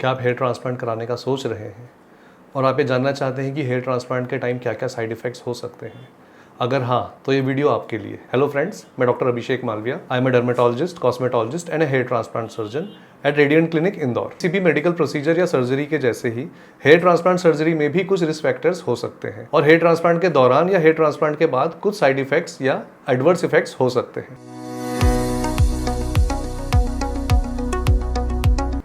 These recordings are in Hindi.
क्या आप हेयर ट्रांसप्लांट कराने का सोच रहे हैं और आप ये जानना चाहते हैं कि हेयर ट्रांसप्लांट के टाइम क्या क्या साइड इफ़ेक्ट्स हो सकते हैं? अगर हाँ, तो ये वीडियो आपके लिए। हेलो फ्रेंड्स, मैं doctor Abhishek Malviya. I am a dermatologist, cosmetologist and a hair transplant surgeon at radiant clinic Indore. किसी भी मेडिकल प्रोसीजर या सर्जरी के जैसे ही हेयर ट्रांसप्लांट सर्जरी में भी कुछ रिस्क फैक्टर्स हो सकते हैं और हेयर ट्रांसप्लांट के दौरान या हेयर ट्रांसप्लांट के बाद कुछ साइड इफ़ेक्ट्स या एडवर्स इफेक्ट्स हो सकते हैं।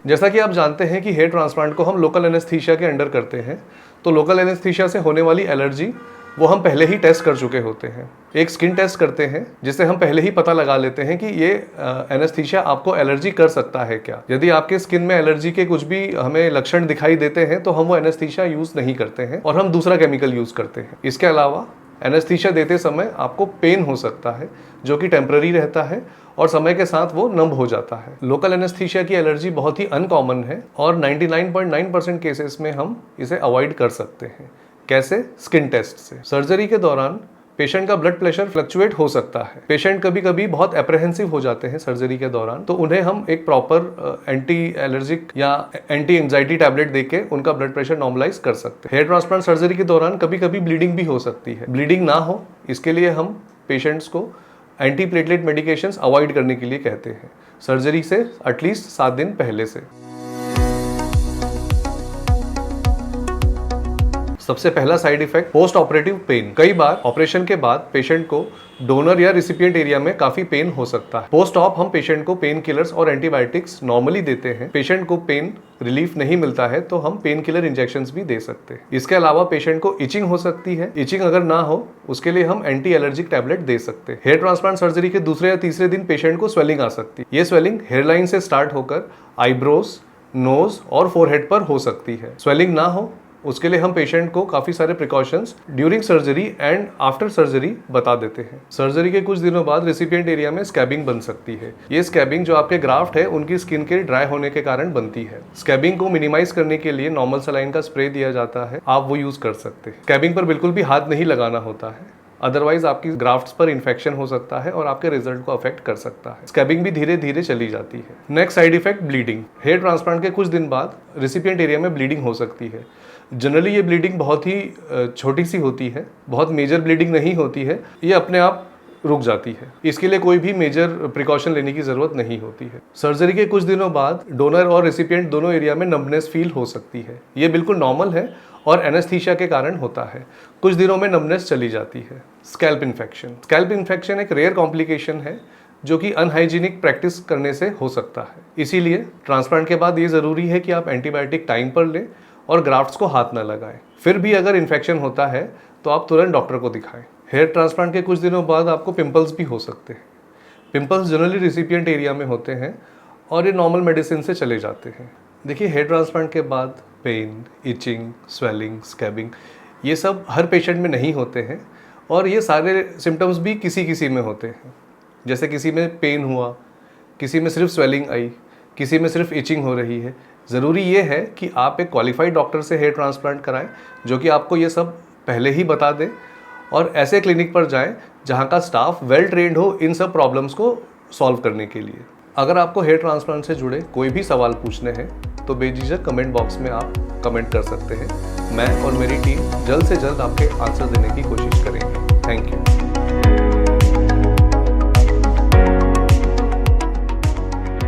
जैसा कि आप जानते हैं कि हेयर ट्रांसप्लांट को हम लोकल एनेस्थीसिया के अंडर करते हैं, तो लोकल एनेस्थीसिया से होने वाली एलर्जी वो हम पहले ही टेस्ट कर चुके होते हैं। एक स्किन टेस्ट करते हैं जिससे हम पहले ही पता लगा लेते हैं कि ये एनेस्थीसिया आपको एलर्जी कर सकता है क्या। यदि आपके स्किन में एलर्जी के कुछ भी हमें लक्षण दिखाई देते हैं तो हम वो एनेस्थीसिया यूज़ नहीं करते हैं और हम दूसरा केमिकल यूज़ करते हैं। इसके अलावा एनेस्थीसिया देते समय आपको पेन हो सकता है जो कि टेम्पररी रहता है और समय के साथ वो नंब हो जाता है। लोकल एनेस्थीसिया की एलर्जी बहुत ही अनकॉमन है और 99.9% केसेस में हम इसे अवॉइड कर सकते हैं। कैसे? स्किन टेस्ट से। सर्जरी के दौरान पेशेंट का ब्लड प्रेशर फ्लक्चुएट हो सकता है। पेशेंट कभी कभी बहुत एप्रहेंसिव हो जाते हैं सर्जरी के दौरान, तो उन्हें हम एक प्रॉपर एंटी एलर्जिक या एंटी एंजाइटी टैबलेट देके उनका ब्लड प्रेशर नॉर्मलाइज कर सकते हैं। हेयर ट्रांसप्लांट सर्जरी के दौरान कभी कभी ब्लीडिंग भी हो सकती है। ब्लीडिंग ना हो इसके लिए हम पेशेंट्स को एंटी प्लेटलेट मेडिकेशंस अवॉइड करने के लिए कहते हैं सर्जरी से एटलीस्ट 7 दिन पहले से। सबसे पहला side effect post operative pain. कई बार ऑपरेशन के बाद पेशेंट को डोनर या रिसिपिएंट एरिया में काफी पेन हो सकता है। पोस्ट ऑप हम पेशेंट को पेन किलर्स और एंटीबायोटिक्स नॉर्मली देते हैं। पेशेंट को पेन रिलीफ नहीं मिलता है तो हम पेन किलर इंजेक्शंस भी दे सकते हैं। इसके अलावा पेशेंट को इचिंग हो सकती है। इचिंग अगर ना हो उसके लिए हम एंटी एलर्जिक टैबलेट दे सकते हैं। हेयर ट्रांसप्लांट सर्जरी के दूसरे या तीसरे दिन पेशेंट को स्वेलिंग आ सकती है। ये स्वेलिंग हेयरलाइन से स्टार्ट होकर आईब्रोज, नोज और फोरहेड पर हो सकती है। स्वेलिंग ना हो उसके लिए हम पेशेंट को काफ़ी सारे precautions during surgery and after surgery बता देते हैं। सर्जरी के कुछ दिनों बाद रेसिपिएंट एरिया में स्कैबिंग बन सकती है। ये स्कैबिंग जो आपके ग्राफ्ट है उनकी स्किन के ड्राई होने के कारण बनती है। स्कैबिंग को मिनिमाइज करने के लिए नॉर्मल सलाइन का स्प्रे दिया जाता है, आप वो यूज़ कर सकते हैं। स्कैबिंग पर बिल्कुल भी हाथ नहीं लगाना होता है, अदरवाइज आपकी ग्राफ्ट्स पर इन्फेक्शन हो सकता है और आपके रिजल्ट को अफेक्ट कर सकता है। स्कैबिंग भी धीरे धीरे चली जाती है। Next side effect bleeding. Hair transplant के कुछ दिन बाद रेसिपिएंट एरिया में ब्लीडिंग हो सकती है। जनरली ये ब्लीडिंग बहुत ही छोटी सी होती है, बहुत मेजर ब्लीडिंग नहीं होती है, ये अपने आप रुक जाती है। इसके लिए कोई भी मेजर प्रिकॉशन लेने की ज़रूरत नहीं होती है। सर्जरी के कुछ दिनों बाद डोनर और रेसिपिएंट दोनों एरिया में नंबनेस फील हो सकती है। ये बिल्कुल नॉर्मल है और एनेस्थीसिया के कारण होता है। कुछ दिनों में नंबनेस चली जाती है। Scalp infection. स्कैल्प इन्फेक्शन एक रेयर कॉम्प्लिकेशन है जो कि अनहाइजीनिक प्रैक्टिस करने से हो सकता है। इसीलिए ट्रांसप्लांट के बाद ये ज़रूरी है कि आप एंटीबायोटिक टाइम पर लें और ग्राफ्ट्स को हाथ न लगाएं। फिर भी अगर इन्फेक्शन होता है तो आप तुरंत डॉक्टर को दिखाएं। हेयर ट्रांसप्लांट के कुछ दिनों बाद आपको पिंपल्स भी हो सकते हैं। पिंपल्स जनरली रिसिपिएंट एरिया में होते हैं और ये नॉर्मल मेडिसिन से चले जाते हैं। देखिए, हेयर ट्रांसप्लांट के बाद पेन, इचिंग, स्वेलिंग, स्कैबिंग ये सब हर पेशेंट में नहीं होते हैं और ये सारे सिम्टम्स भी किसी किसी में होते हैं। जैसे किसी में पेन हुआ, किसी में सिर्फ स्वेलिंग आई, किसी में सिर्फ इचिंग हो रही है। ज़रूरी ये है कि आप एक क्वालिफाइड डॉक्टर से हेयर ट्रांसप्लांट कराएं जो कि आपको ये सब पहले ही बता दे और ऐसे क्लिनिक पर जाएं जहां का स्टाफ वेल ट्रेंड हो इन सब प्रॉब्लम्स को सॉल्व करने के लिए। अगर आपको हेयर ट्रांसप्लांट से जुड़े कोई भी सवाल पूछने हैं तो बेझिझक कमेंट बॉक्स में आप कमेंट कर सकते हैं। मैं और मेरी टीम जल्द से जल्द आपके आंसर देने की कोशिश करेंगे। Thank you.